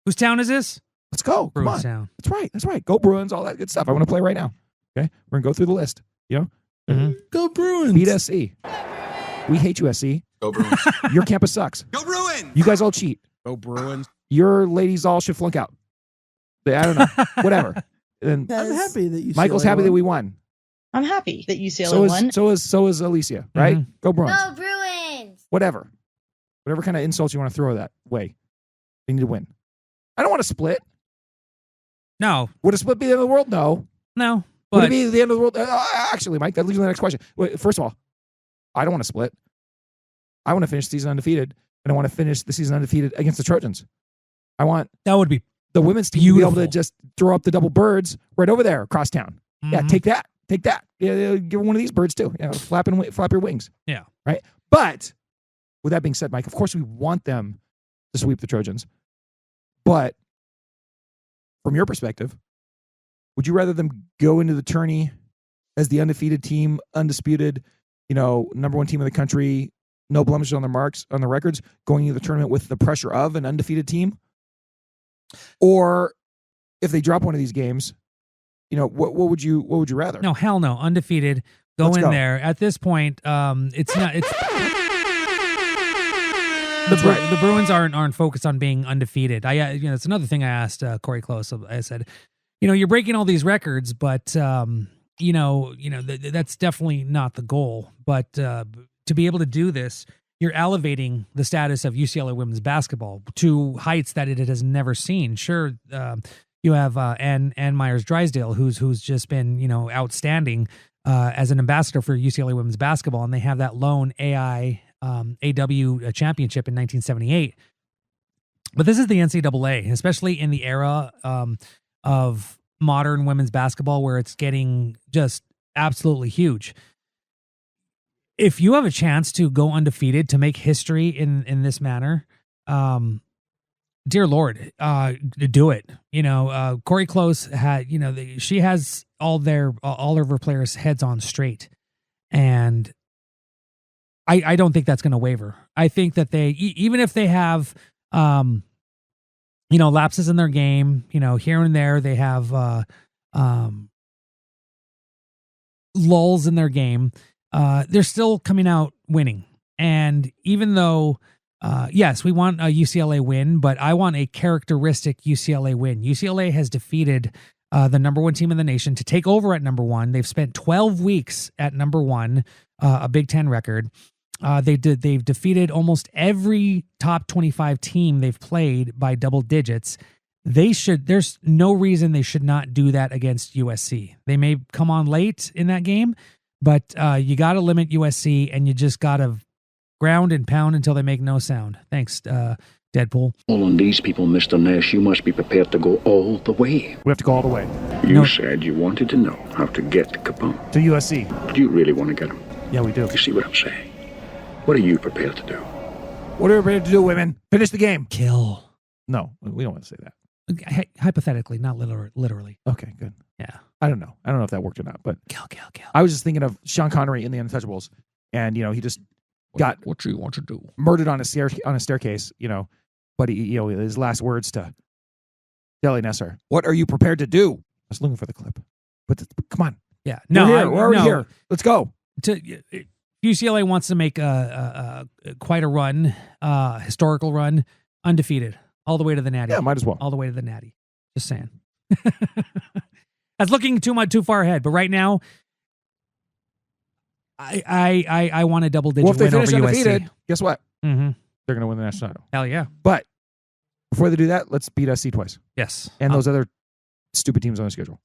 Whose town is this? Let's go. Come Bruins on. town. That's right. That's right. Go Bruins, all that good stuff. I want to play right now. Okay? We're going to go through the list. Go Bruins. Beat SC. We hate you, SC. Go Bruins. Your campus sucks. Go Bruins. You guys all cheat. Go Bruins. Your ladies all should flunk out. I don't know. Whatever. And I'm happy that you. Michael's happy that we won. I'm happy that UCLA won. So is Alicia, right? Mhm. Go Bruins. Go Bruins! Whatever kind of insults you want to throw that way. They need to win. I don't want to split. No. Would a split be the end of the world? No. No. Would But it be the end of the world? Actually, Mike, that leads to the next question. Wait, first of all, I don't want to split. I want to finish the season undefeated, and I want to finish the season undefeated against the Trojans. I want that would be the women's team to be able to beautiful. just throw up the double birds right over there across town. Yeah, Mhm. take that. Take that. Yeah, give her one of these birds too. Flap your wings. Yeah. Right? But with that being said, Mike, of course we want them to sweep the Trojans. But from your perspective, would you rather them go into the tourney as the undefeated team, undisputed, number 1 team in the country, no blemishes on their records, going into the tournament with the pressure of an undefeated team? Or if they drop one of these games, what would you rather? No, hell no. Undefeated. Go Let's in go. there. At this point, it's not. It's That's right. The Bruins aren't focused on being undefeated. It's another thing I asked Corey Close. I said, you're breaking all these records, but that's definitely not the goal. But to be able to do this, you're elevating the status of UCLA women's basketball to heights that it has never seen. Sure, you have Ann Myers-Drysdale, who's just been outstanding as an ambassador for UCLA women's basketball, and they have that lone AW championship in 1978. But this is the NCAA, especially in the era of modern women's basketball where it's getting just absolutely huge. if you have a chance to go undefeated to make history in this manner, dear Lord, do it. Corey Close had, she has all of her players' heads on straight, and I don't think that's going to waver. I think that they, even if they have, lapses in their game, here and there, they have lulls in their game. They're still coming out winning. And even though, yes, we want a UCLA win, but I want a characteristic UCLA win. UCLA has defeated the number one team in the nation to take over at number one. They've spent 12 weeks at number one, a Big Ten record. They've defeated almost every top 25 team they've played by double digits. There's no reason they should not do that against USC. They may come on late in that game, but you got to limit USC, and you just got to ground and pound until they make no sound. Thanks, Deadpool. All on these people, Mr. Nash, you must be prepared to go all the way. We have to go all the way. You said you wanted to know how to get Capone. To USC. Do you really want to get him? Yeah, we do. You see what I'm saying? What are you prepared to do? What are we prepared to do, women? Finish the game. Kill. No, we don't want to say that. Hypothetically, not literally. Okay, good. Yeah. I don't know if that worked or not, but Kill. I was just thinking of Sean Connery in The Untouchables, and he just got what you want to do. Murdered on a staircase, but he, his last words to Deli Nesser, "What are you prepared to do?" I was looking for the clip, but come on. Yeah. We're already here. Let's go. UCLA wants to make quite a run, historical run, undefeated, all the way to the Natty. Yeah, might as well. All the way to the Natty. Just saying. That's looking too far ahead, but right now, I want a double digit Well, if they win over finish USC. undefeated, guess what? Mm-hmm. They're going to win the national title. Hell yeah. But before they do that, let's beat SC twice. Yes. And those other stupid teams on the schedule.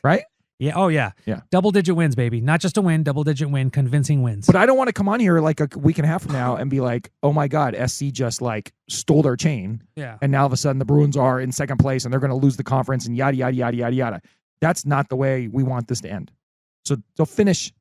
Right? Yeah. Oh, yeah. Yeah. Double digit wins, baby. Not just a win, double digit win, convincing wins. But I don't want to come on here like a week and a half from now and be like, oh my God, SC just stole their chain. Yeah. And now all of a sudden the Bruins are in second place and they're going to lose the conference and yada, yada, yada, yada, yada. That's not the way we want this to end. So finish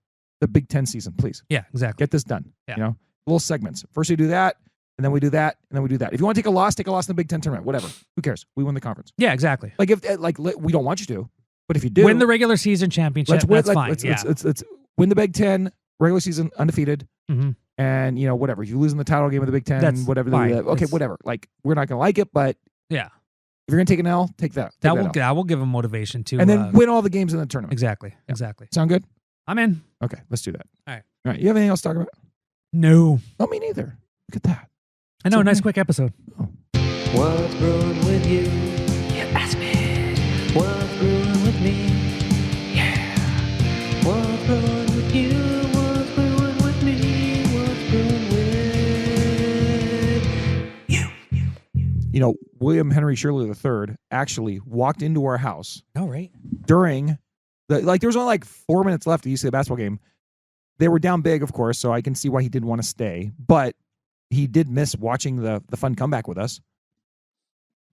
the Big Ten season, please. Yeah, exactly. Get this done. Yeah. Little segments. First we do that, and then we do that, and then we do that. If you want to take a loss in the Big Ten tournament. Whatever. Who cares? We won the conference. Yeah, exactly. We don't want you to, but if you do, win the regular season championship. That's fine. Let's win the Big Ten regular season undefeated, mm-hmm. and whatever. If you lose in the title game of the Big Ten, that's whatever. fine. Okay, whatever. We're not gonna like it, but yeah, if you're gonna take an L, take that. That will give them motivation to, and then win all the games in the tournament. Exactly. Yeah. Exactly. Sound good? I'm in. Okay, let's do that. All right. You have anything else to talk about? No. No, me neither. Look at that. I know. Nice quick episode. Oh. What's brewing with you? You ask me. What's brewing with me? Yeah. What's brewing with you? What's brewing with me? What's brewing with you? William Henry Shirley III actually walked into our house. Oh, right. During there was only 4 minutes left to UCLA basketball game. They were down big, of course, so I can see why he didn't want to stay. But he did miss watching the fun comeback with us.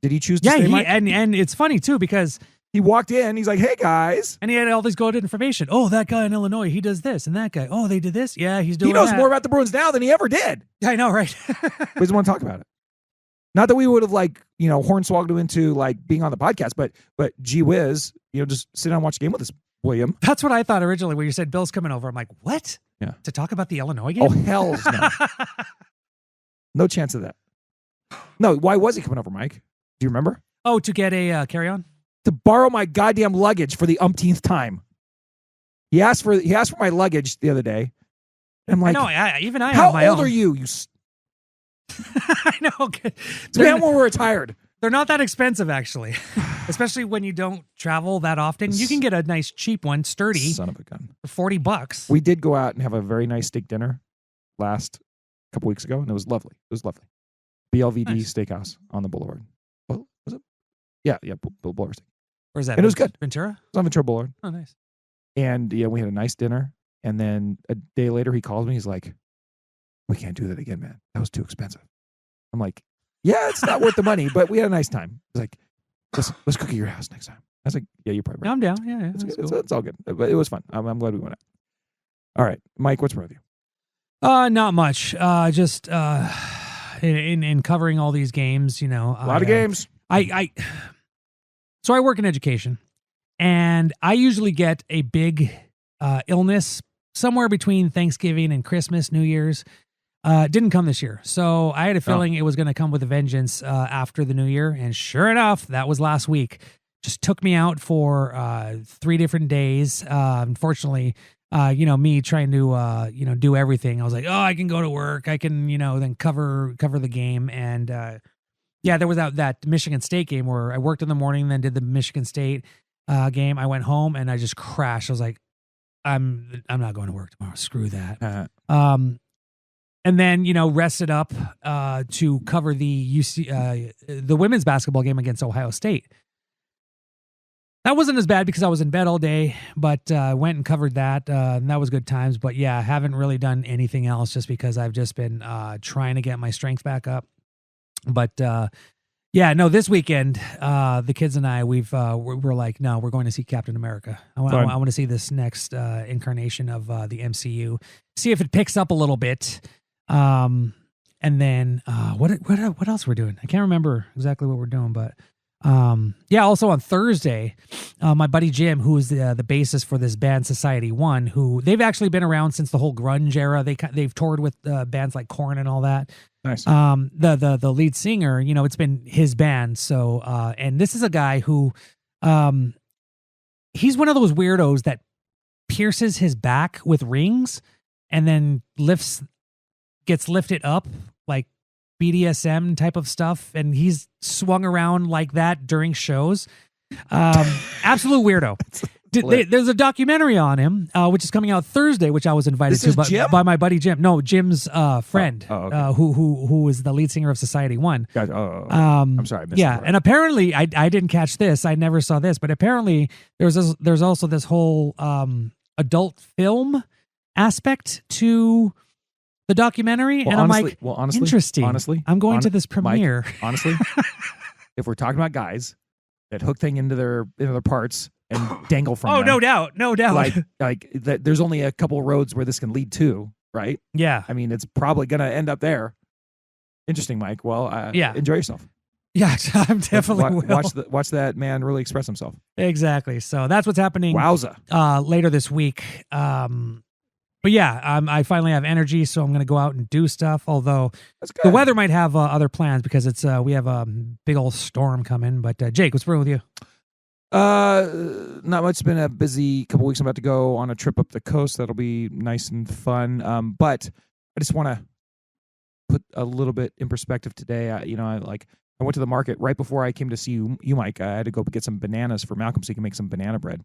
Did he choose to stay, Mike? And it's funny, too, because he walked in. He's like, hey, guys. And he had all this good information. Oh, that guy in Illinois, he does this. And that guy, oh, they did this. Yeah, he's doing that. He knows more about the Bruins now than he ever did. Yeah, I know, right? But he doesn't want to talk about it. Not that we would have hornswoggled him into being on the podcast, but gee whiz, just sit down and watch the game with us, William. That's what I thought originally when you said Bill's coming over. I'm like, what? Yeah. To talk about the Illinois game? Oh, hell's no. No chance of that. No, why was he coming over, Mike? Do you remember? Oh, to get a carry-on? To borrow my goddamn luggage for the umpteenth time. He asked for my luggage the other day. I'm like, I know. How have my old own. are you? I know. Okay. It's when we're retired. They're not that expensive, actually. Especially when you don't travel that often. You can get a nice cheap one, sturdy. Son of a gun. For $40. We did go out and have a very nice steak dinner last couple weeks ago, and it was lovely. It was lovely. BLVD Nice. Steakhouse on the Boulevard. Oh, was it? Yeah, Boulevard Steak. Where's that? And it was good. Ventura? It was on Ventura Boulevard. Oh, nice. And we had a nice dinner. And then a day later, he calls me. He's like, we can't do that again, man. That was too expensive. I'm like, yeah, it's not worth the money, but we had a nice time. He's like, let's cook at your house next time. I was like, yeah, you're probably right. I'm down. Yeah, It's all good. But it was fun. I'm glad we went out. All right, Mike, what's wrong with you? Not much. Just in covering all these games, you know, A lot of games. So I work in education, and I usually get a big illness somewhere between Thanksgiving and Christmas, New Year's. Didn't come this year, so I had a feeling it was going to come with a vengeance after the New Year, and sure enough, that was last week. Just took me out for 3 different days. Unfortunately, me trying to do everything. I was like, oh, I can go to work. I can, then cover the game. And there was that Michigan State game where I worked in the morning, then did the Michigan State game. I went home and I just crashed. I was like, I'm not going to work tomorrow. Screw that. And then, rested up to cover the the women's basketball game against Ohio State. That wasn't as bad because I was in bed all day, but went and covered that, and that was good times. But yeah, haven't really done anything else just because I've just been trying to get my strength back up. But this weekend, the kids and I, we're like, no, we're going to see Captain America. I want to see this next incarnation of the MCU, see if it picks up a little bit. And then what else we're doing? I can't remember exactly what we're doing, but. Also on Thursday, my buddy Jim, who is the bassist for this band Society One, who they've actually been around since the whole grunge era. They've toured with bands like Korn and all that. Nice. The lead singer, it's been his band. So, and this is a guy who, he's one of those weirdos that pierces his back with rings and then gets lifted up like BDSM type of stuff, and he's swung around like that during shows. Absolute weirdo. There's a documentary on him, which is coming out Thursday, which I was invited to by my buddy Jim. No, Jim's friend, okay. who is the lead singer of Society One. Gotcha. I'm sorry. I missed that. And apparently, I didn't catch this. I never saw this, but apparently there's also this whole adult film aspect to the documentary, and I'm like, interesting. Honestly, I'm going to this premiere. Mike, honestly, if we're talking about guys that hook thing into their parts and dangle from them, no doubt. Like that, there's only a couple of roads where this can lead to, right? Yeah. I mean, it's probably going to end up there. Interesting, Mike. Well, enjoy yourself. Yeah, I'm definitely watch that man really express himself. Exactly. So that's what's happening. Wowza. Later this week. But yeah, I finally have energy, so I'm going to go out and do stuff. Although the weather might have other plans because we have a big old storm coming. But Jake, what's wrong with you? Not much. It's been a busy couple weeks. I'm about to go on a trip up the coast. That'll be nice and fun. But I just want to put a little bit in perspective today. I went to the market right before I came to see you, Mike. I had to go get some bananas for Malcolm so he can make some banana bread.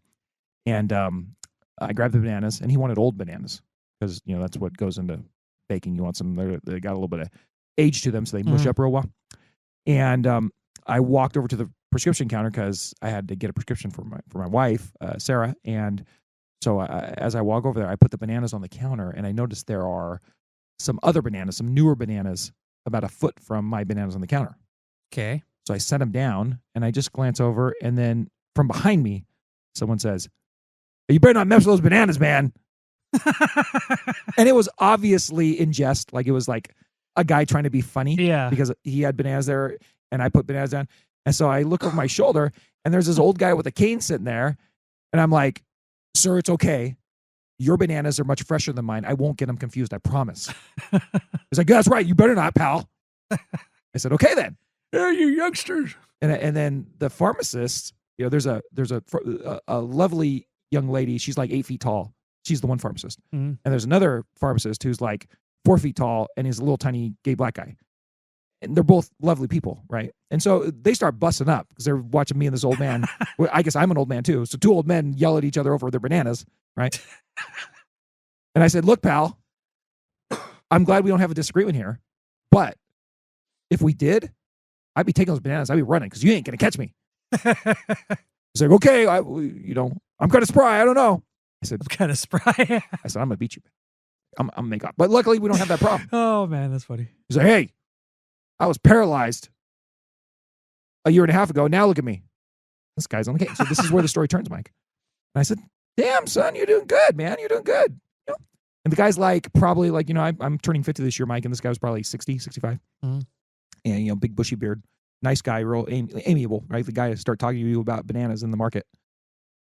And I grabbed the bananas, and he wanted old bananas. Because, that's what goes into baking. You want some, they got a little bit of age to them, so they mush up real well. And I walked over to the prescription counter because I had to get a prescription for my wife, Sarah. And so as I walk over there, I put the bananas on the counter, and I noticed there are some other bananas, some newer bananas, about a foot from my bananas on the counter. Okay. So I set them down, and I just glance over, and then from behind me, someone says, "You better not mess with those bananas, man." And it was obviously in jest, like it was like a guy trying to be funny, because he had bananas there and I put bananas down. And so I look over my shoulder and there's this old guy with a cane sitting there, and I'm like, "Sir, it's okay. Your bananas are much fresher than mine. I won't get them confused, I promise." He's like, "That's right. You better not, pal." I said, "Okay then." "Yeah, you youngsters." And then the pharmacist, there's a lovely young lady. She's like 8 feet tall. She's the one pharmacist. Mm-hmm. And there's another pharmacist who's like 4 feet tall, and he's a little tiny gay black guy. And they're both lovely people, right? And so they start busting up because they're watching me and this old man. Well, I guess I'm an old man too. So 2 old men yell at each other over their bananas, right? And I said, "Look, pal, I'm glad we don't have a disagreement here. But if we did, I'd be taking those bananas. I'd be running because you ain't going to catch me." He's like, "Okay, I'm kind of spry. I don't know." I said, "I'm kind of spry." I said, "I'm going to beat you. I'm going to make up." But luckily, we don't have that problem. Oh, man, that's funny. He's like, "Hey, I was paralyzed a year and a half ago. Now look at me." This guy's on the case. So this is where the story turns, Mike. And I said, "Damn, son, you're doing good, man. You're doing good. And the guy's like, probably like, I'm turning 50 this year, Mike, and this guy was probably 60, 65. Mhm. And, big bushy beard, nice guy, real amiable, right? The guy to start talking to you about bananas in the market.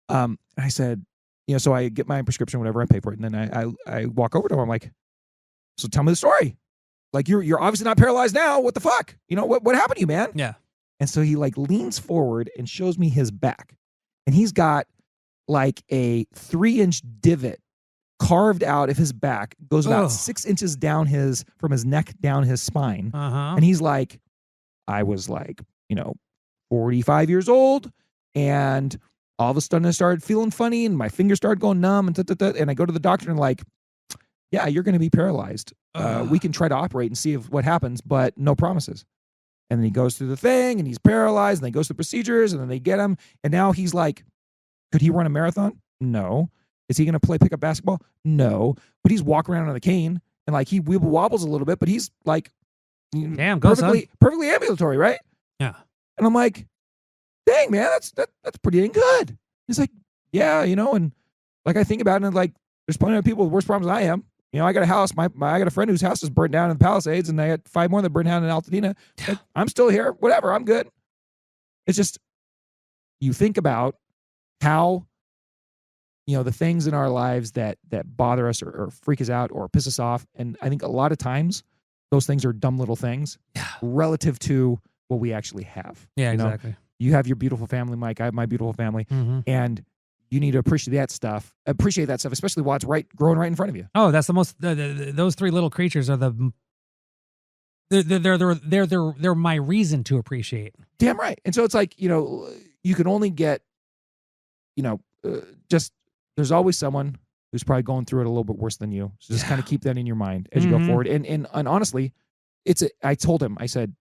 I said, so I get my prescription, whatever, I pay for it. And then I walk over to him. I'm like, so tell me the story. Like, you're obviously not paralyzed now. What the fuck? What happened to you, man? Yeah. And so he like leans forward and shows me his back. And he's got like a 3-inch divot carved out of his back, goes about 6 inches down from his neck down his spine. Uh-huh. And he's like, I was like, 45 years old, and all of a sudden I started feeling funny and my fingers started going numb and I go to the doctor and like, yeah, you're going to be paralyzed. We can try to operate and see what happens, but no promises. And then he goes through the thing and he's paralyzed, and then he goes through procedures, and then they get him. And now he's like, could he run a marathon? No. Is he going to play pickup basketball? No. But he's walking around on a cane and like he wobbles a little bit, but he's like, damn, go perfectly ambulatory, right? Yeah. And I'm like, dang, man, that's pretty dang good. He's like, yeah, and like I think about it, and like there's plenty of people with worse problems than I am. I got a house. I got a friend whose house is burnt down in the Palisades, and I got 5 more that burned down in Altadena. Like, I'm still here. Whatever, I'm good. It's just you think about how the things in our lives that bother us or freak us out or piss us off, and I think a lot of times those things are dumb little things relative to what we actually have. Yeah, exactly. You have your beautiful family, Mike. I have my beautiful family, and you need to appreciate that stuff, especially while it's growing right in front of you. Oh, that's the most. Those 3 little creatures are they're my reason to appreciate. Damn right. And so it's like you can only get, just there's always someone who's probably going through it a little bit worse than you. So just kind of keep that in your mind as you go forward. And honestly, I told him, I said,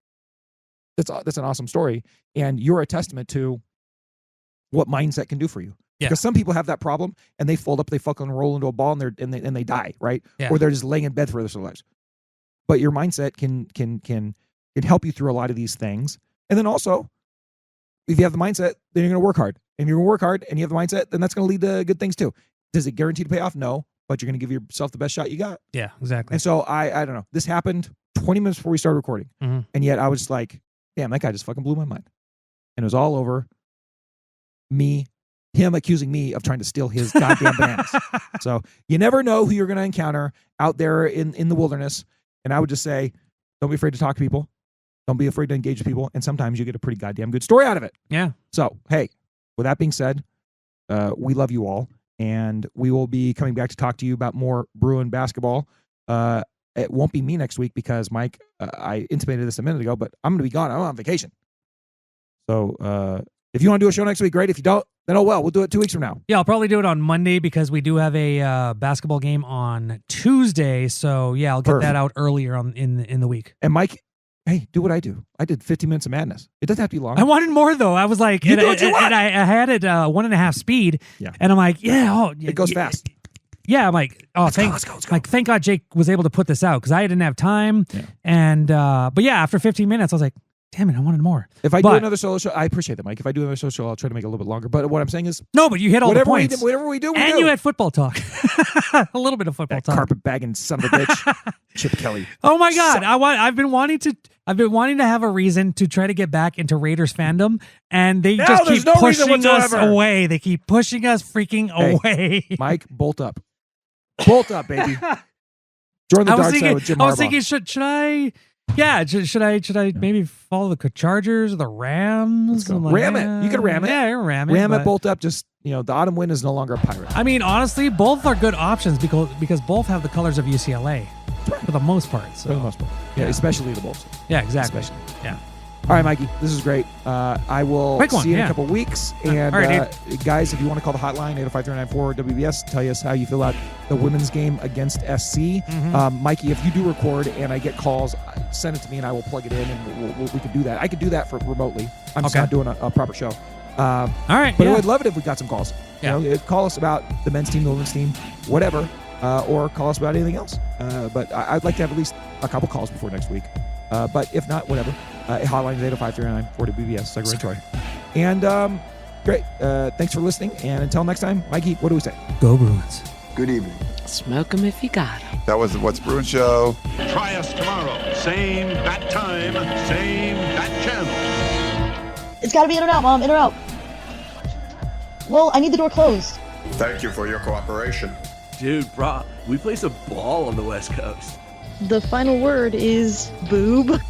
that's an awesome story, and you're a testament to what mindset can do for you. Yeah. Because some people have that problem and they fold up, they fucking roll into a ball, and they die, right? Yeah. Or they're just laying in bed for the rest of their lives. But your mindset can help you through a lot of these things. And then also, if you have the mindset, then you're going to work hard. And you're going to work hard, and you have the mindset, then that's going to lead to good things too. Does it guarantee to pay off? No, but you're going to give yourself the best shot you got. Yeah, exactly. And so I don't know. This happened 20 minutes before we started recording, and yet I was just like, damn, that guy just fucking blew my mind. And it was all over him accusing me of trying to steal his goddamn bananas. So you never know who you're going to encounter out there in the wilderness. And I would just say, don't be afraid to talk to people. Don't be afraid to engage with people. And sometimes you get a pretty goddamn good story out of it. Yeah. So, hey, with that being said, we love you all. And we will be coming back to talk to you about more Bruin basketball. It won't be me next week because, Mike, I intimated this a minute ago, but I'm going to be gone. I'm on vacation. So if you want to do a show next week, great. If you don't, then oh well, we'll do it 2 weeks from now. Yeah, I'll probably do it on Monday because we do have a basketball game on Tuesday. So yeah, I'll get that out earlier in the week. And Mike, hey, do what I do. I did 15 minutes of madness. It doesn't have to be long. I wanted more though. I was like, you do what you want. And I had it 1.5 speed. Yeah. And I'm like, it goes fast. Yeah, I'm like, let's go. Like, thank God Jake was able to put this out because I didn't have time. Yeah. And but yeah, after 15 minutes, I was like, damn it, I wanted more. If I do another solo show, I appreciate that, Mike. If I do another solo show, I'll try to make it a little bit longer. But what I'm saying is, no, but you hit all the points. Whatever we do, we and do. You had football talk, a little bit of football talk. Carpet bagging son of a bitch, Chip Kelly. Oh my God, I've been wanting to have a reason to try to get back into Raiders fandom, and they just keep pushing us away. They keep pushing us freaking away. Mike, bolt up, baby. Join the dark side with Jim Harbaugh. I was thinking, should I? Yeah, should I maybe follow the Chargers or the Rams? Like, ram it. You can ram it. Yeah, ram it. Ram it, bolt up. Just, the autumn wind is no longer a pirate. I mean, honestly, both are good options because both have the colors of UCLA for the most part. So. For the most part. Yeah, especially the Bulls. Yeah, exactly. Yeah. All right, Mikey, this is great. I will see you in a couple weeks. And all right, guys, if you want to call the hotline, 805-394-WBS, tell us how you feel about the women's game against SC. Mikey, if you do record and I get calls, send it to me and I will plug it in and we can do that. I could do that remotely. I'm just not doing a proper show. All right. But I would love it if we got some calls. Yeah. Call us about the men's team, the women's team, whatever, or call us about anything else. But I'd like to have at least a couple calls before next week. But if not, whatever. Hotline is 805-399-40BBS. Secretary Troy. And great. Thanks for listening. And until next time, Mikey, what do we say? Go Bruins. Good evening. Smoke 'em if you got 'em. That was the What's Bruin Show. Try us tomorrow. Same bat time, same bat channel. It's gotta be in or out, Mom. In or out. Well, I need the door closed. Thank you for your cooperation. Dude, brah, we play some ball on the West Coast. The final word is boob.